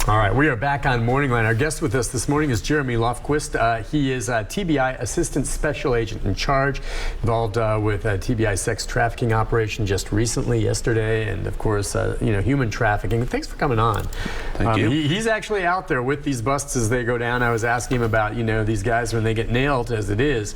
All right, we are back on MorningLine. Our guest with us this morning is Jeremy Lofquest. He is a TBI Assistant Special Agent in charge, involved with a TBI sex trafficking operation just recently, yesterday, and of course, human trafficking. Thanks for coming on. Thank you. He's actually out there with these busts as they go down. I was asking him about, these guys when they get nailed, as it is.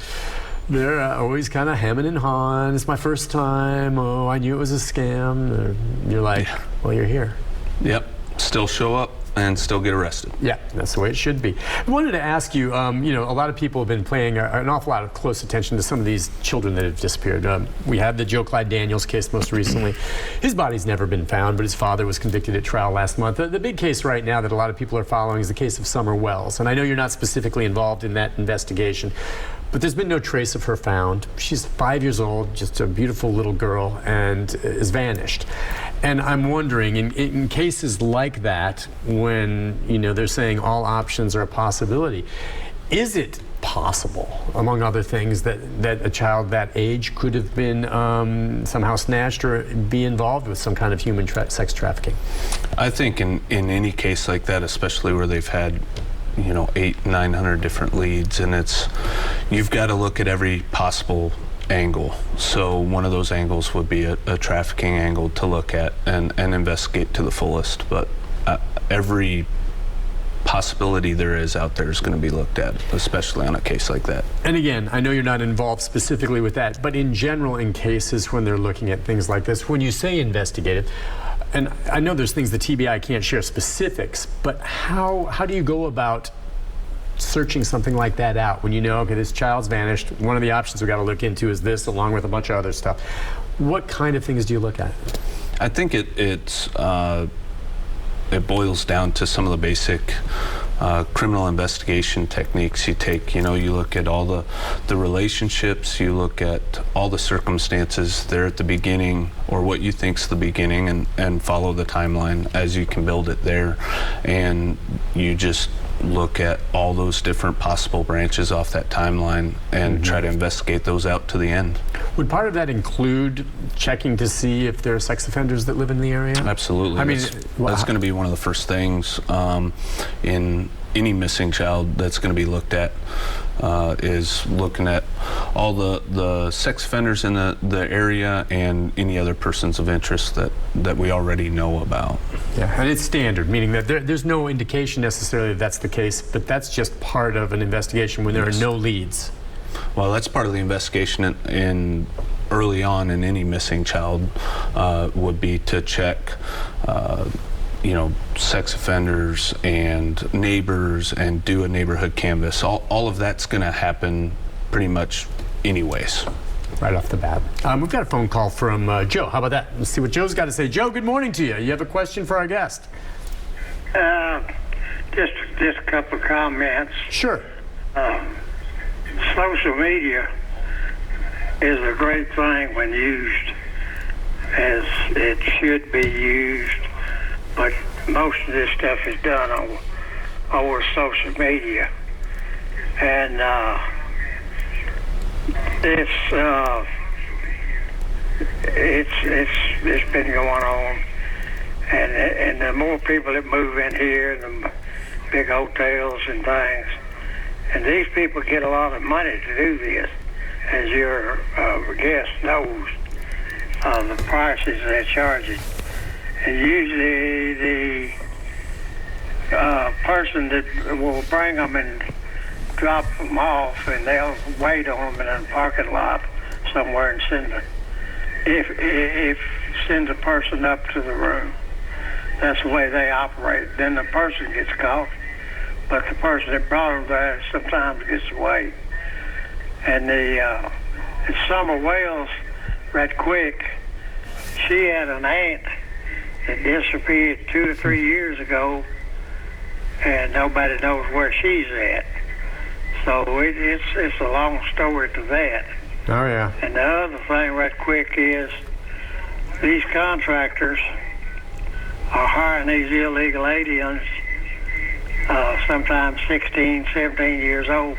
They're always kind of hemming and hawing. It's my first time. Oh, I knew it was a scam. You're like, well, you're here. Yep. Still show up and still get arrested. Yeah, that's the way it should be. I wanted to ask you, a lot of people have been paying an awful lot of close attention to some of these children that have disappeared. We had the Joe Clyde Daniels case most recently. His body's never been found, but his father was convicted at trial last month. The big case right now that a lot of people are following is the case of Summer Wells. And I know you're not specifically involved in that investigation, but there's been no trace of her found. She's 5 years old, just a beautiful little girl, and is vanished. And I'm wondering, in cases like that, when they're saying all options are a possibility, is it possible, among other things, that a child that age could have been somehow snatched or be involved with some kind of human sex trafficking? I think in any case like that, especially where they've had 800-900 different leads, and you've got to look at every possible angle. So one of those angles would be a trafficking angle to look at and investigate to the fullest. But every possibility there is out there is going to be looked at, especially on a case like that. And again, I know you're not involved specifically with that, but in general, in cases when they're looking at things like this, when you say investigative, and I know there's things the TBI can't share specifics, but how do you go about searching something like that out when okay, this child's vanished? One of the options we've got to look into is this, along with a bunch of other stuff. What kind of things do you look at? I think it boils down to some of the basic criminal investigation techniques you take. You look at all the relationships, you look at all the circumstances there at the beginning, or what you think's the beginning, and follow the timeline as you can build it there. And you just look at all those different possible branches off that timeline and try to investigate those out to the end. Would part of that include checking to see if there are sex offenders that live in the area? Absolutely. I mean, that's going to be one of the first things in any missing child that's going to be looked at, is looking at all the sex offenders in the area and any other persons of interest that we already know about. Yeah, and it's standard, meaning that there's no indication necessarily that that's the case, but that's just part of an investigation when there are no leads. Well, that's part of the investigation in early on in any missing child, would be to check sex offenders and neighbors and do a neighborhood canvass. All of that's going to happen pretty much anyways. Right off the bat. We've got a phone call from Joe. How about that? Let's see what Joe's got to say. Joe, good morning to you. You have a question for our guest? Just a couple of comments. Sure. Social media is a great thing when used as it should be used, but most of this stuff is done over social media, and it's been going on, and the more people that move in here, the big hotels and things, and these people get a lot of money to do this, as your guest knows, the prices they're charging. And usually the person that will bring them and drop them off, and they'll wait on them in a parking lot somewhere and send the person up to the room. That's the way they operate. Then the person gets caught, but the person that brought them there sometimes gets away. And the Summer Wells, right quick, she had an aunt that disappeared 2 or 3 years ago, and nobody knows where she's at. So it's a long story to that. Oh, yeah. And the other thing right quick is these contractors are hiring these illegal aliens, sometimes 16, 17 years old,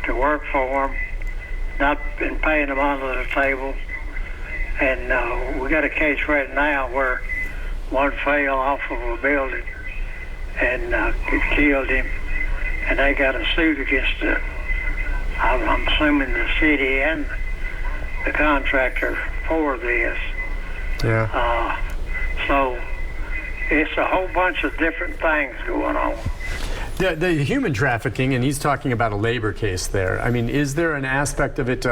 to work for them, not been paying them under the table. And we got a case right now where one fell off of a building and it killed him. And they got a suit against I'm assuming the city and the contractor for this. Yeah. So it's a whole bunch of different things going on. The human trafficking, and he's talking about a labor case there. I mean, is there an aspect of it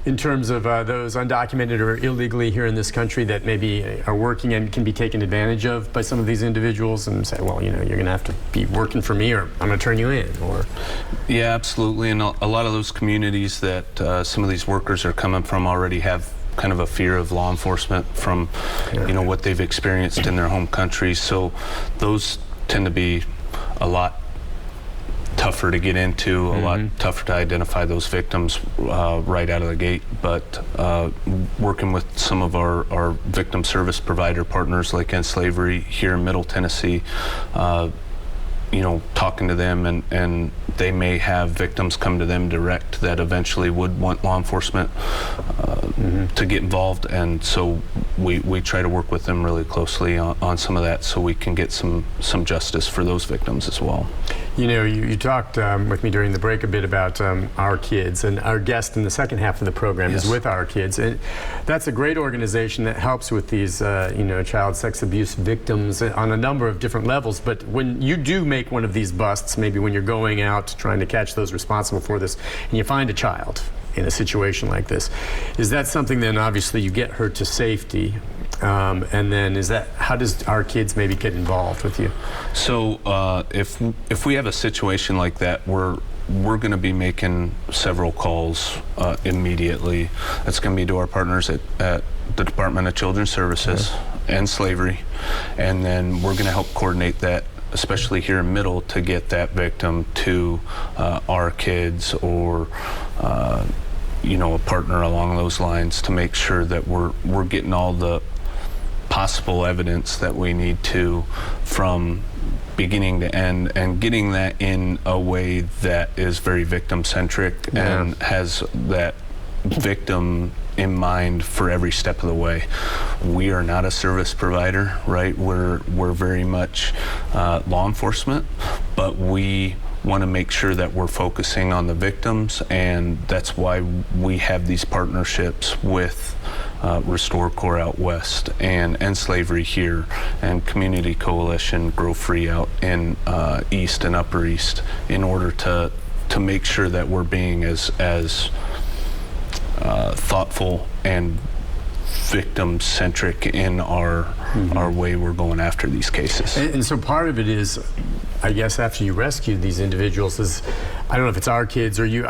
in terms of those undocumented or illegally here in this country that maybe are working and can be taken advantage of by some of these individuals and say, well, you're going to have to be working for me or I'm going to turn you in? Or Yeah, absolutely. And a lot of those communities that some of these workers are coming from already have kind of a fear of law enforcement from, what they've experienced in their home countries. So those tend to be a lot tougher to get into, a lot tougher to identify those victims right out of the gate. But working with some of our victim service provider partners like End Slavery here in Middle Tennessee, talking to them, and they may have victims come to them direct that eventually would want law enforcement to get involved, and so we try to work with them really closely on some of that so we can get some justice for those victims as well. You talked with me during the break a bit about Our Kids, and our guest in the second half of the program is with Our Kids, and that's a great organization that helps with these child sex abuse victims on a number of different levels. But when you do make one of these busts, maybe when you're going out trying to catch those responsible for this, and you find a child in a situation like this, is that something then obviously you get her to safety? And then how does Our Kids maybe get involved with you? So if we have a situation like that, we're going to be making several calls immediately. That's going to be to our partners at the Department of Children's Services and Slavery, and then we're going to help coordinate that, especially here in Middle, to get that victim to Our Kids or a partner along those lines to make sure that we're getting all the possible evidence that we need to from beginning to end, and getting that in a way that is very victim-centric and has that victim in mind for every step of the way. We are not a service provider, right? We're very much law enforcement, but we want to make sure that we're focusing on the victims, and that's why we have these partnerships with Restore Corps out west and End Slavery here, and Community Coalition Grow Free out in East and Upper East, in order to make sure that we're being as thoughtful and victim-centric in our way we're going after these cases. And so part of it is, I guess, after you rescue these individuals, is, I don't know if it's Our Kids or you,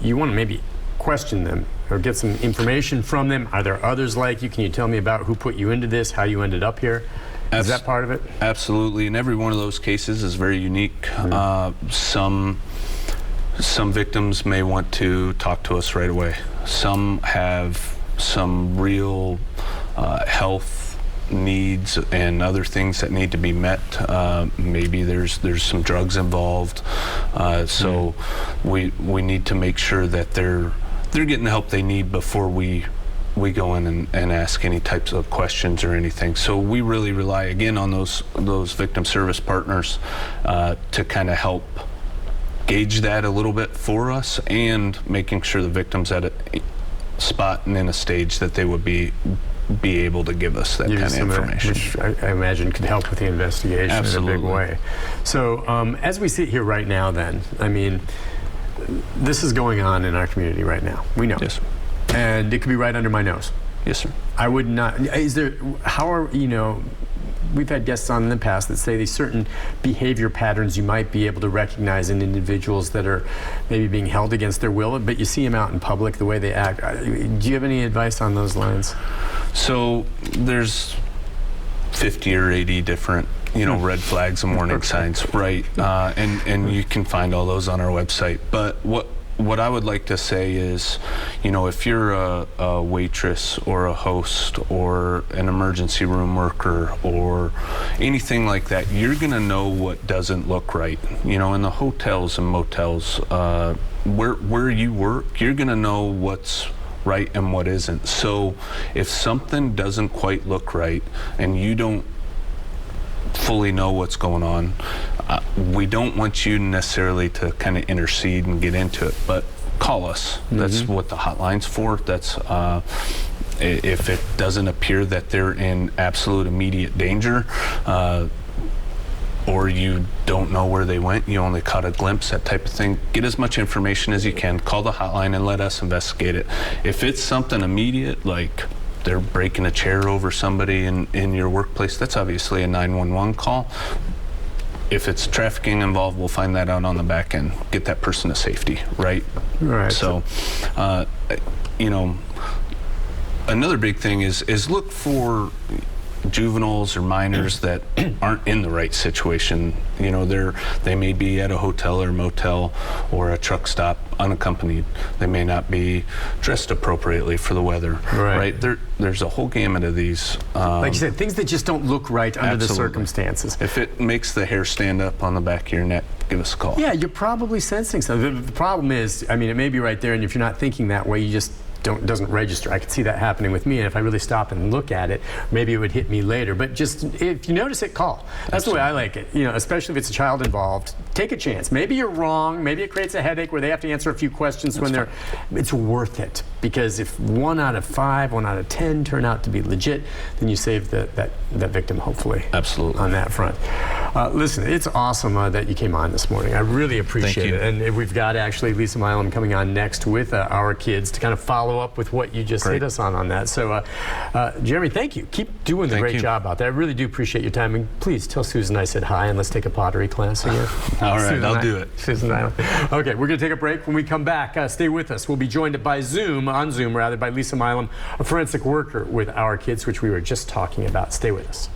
you want to maybe question them or get some information from them. Are there others like you? Can you tell me about who put you into this, how you ended up here? Is that part of it? Absolutely, and every one of those cases is very unique. Some victims may want to talk to us right away. Some have some real health needs and other things that need to be met. Maybe there's some drugs involved. So we need to make sure that they're getting the help they need before we go in and ask any types of questions or anything. So we really rely again on those victim service partners to kind of help gauge that a little bit for us, and making sure the victim's at a spot and in a stage that they would be able to give us that kind of information. Which I imagine could help with the investigation in a big way. So as we sit here right now then, this is going on in our community right now. We know. Yes, sir. And it could be right under my nose. Yes, sir. I would not, we've had guests on in the past that say these certain behavior patterns you might be able to recognize in individuals that are maybe being held against their will, but you see them out in public, the way they act. Do you have any advice on those lines? So there's 50 or 80 different red flags and warning signs, right? And you can find all those on our website. But what I would like to say is, if you're a waitress or a host or an emergency room worker or anything like that, you're going to know what doesn't look right. In the hotels and motels, where you work, you're going to know what's right and what isn't. So if something doesn't quite look right and you don't fully know what's going on. We don't want you necessarily to kind of intercede and get into it, but call us. That's what the hotline's for. That's if it doesn't appear that they're in absolute immediate danger, or you don't know where they went, you only caught a glimpse, that type of thing, get as much information as you can. Call the hotline and let us investigate it. If it's something immediate, like they're breaking a chair over somebody in your workplace, that's obviously a 911 call. If it's trafficking involved, we'll find that out on the back end, get that person to safety, right? Right. So, you know, another big thing is look for juveniles or minors that aren't in the right situation. You know, they may be at a hotel or motel or a truck stop unaccompanied. They may not be dressed appropriately for the weather. Right. There's a whole gamut of these. Like you said, things that just don't look right under the Absolutely. circumstances. If it makes the hair stand up on the back of your neck, give us a call. Yeah, you're probably sensing something. The problem is, I mean, it may be right there, and if you're not thinking that way, you just doesn't register. I could see that happening with me, and if I really stop and look at it, maybe it would hit me later. But just if you notice it, call. That's the way I like it. You know, especially if it's a child involved, take a chance. Maybe you're wrong. Maybe it creates a headache where they have to answer a few questions when they're. It's worth it, because if 1 out of 5, 1 out of 10 turn out to be legit, then you save that victim, hopefully. Absolutely. On that front. Listen, it's awesome that you came on this morning. I really appreciate it. And we've got actually Lisa Milam coming on next with our kids to kind of follow up with what you just hit us on that. So, Jeremy, thank you. Keep doing the great job out there. I really do appreciate your time. And please tell Susan I said hi, and let's take a pottery class again. All right, Susan, I'll do it. Susan, okay, we're going to take a break. When we come back, stay with us. We'll be joined on Zoom, by Lisa Milam, a forensic worker with our kids, which we were just talking about. Stay with us.